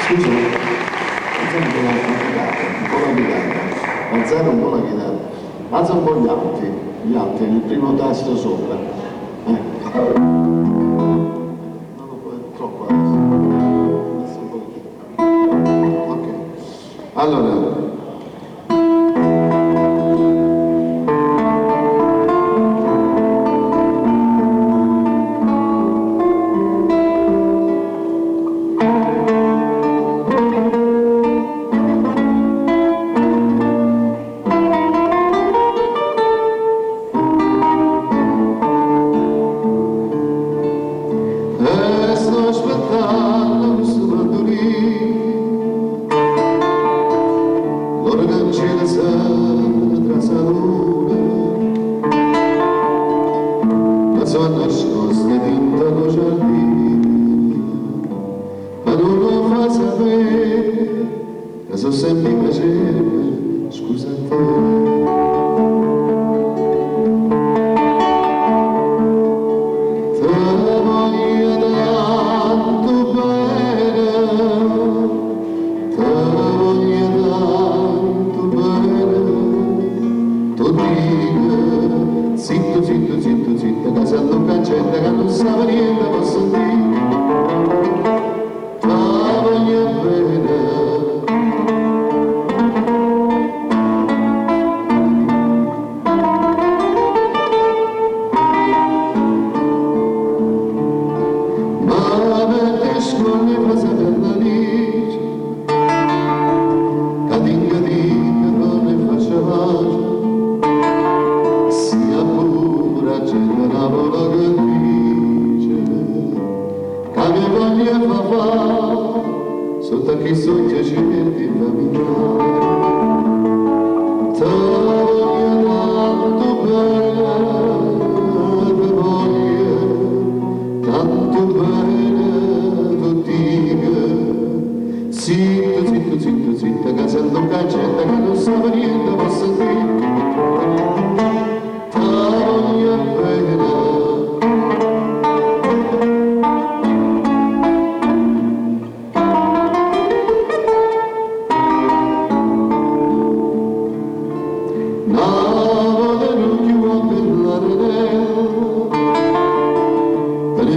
Scusa, un po' la chitarra, alzare un po' la chitarra, alza un po' gli altri, il primo tasto sopra. Non lo puoi troppo adesso un pochettino. Ok. Allora. Sto aspettando questo mandolino, l'organcina sempre tra salone, ma sono nascoste dentro lo giardino, ma non lo fa sapere, che sono sempre piacere, scusa te. Zitto, zitto, zitto, zitto, che se non cancetta che non sa niente posso dire, ma voglio bene. Ma per te scuole fa sapere la dice, che tinga dica non ne faccia pace. Una vola che dice che mi voglia papà sotto chi sono giacimenti familiari, ti voglio tanto bene, ti voglio tanto bene, tu dica zitto, zitto, zitto, zitto, che se non cancetta che non sa niente posso dire.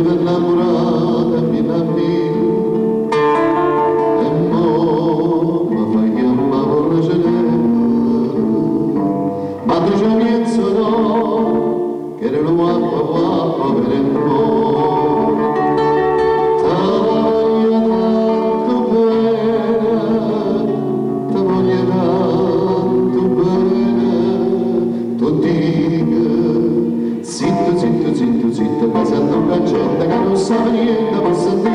Innamorata mi navigo e mo mi fai chiamare genere, ma tu ci penso no, che era l'uomo per il mondo. Ti voglio tanto bene, tu dica zitto, zitto, zitto, zitto, che se non cancetta che non sa niente posso dire.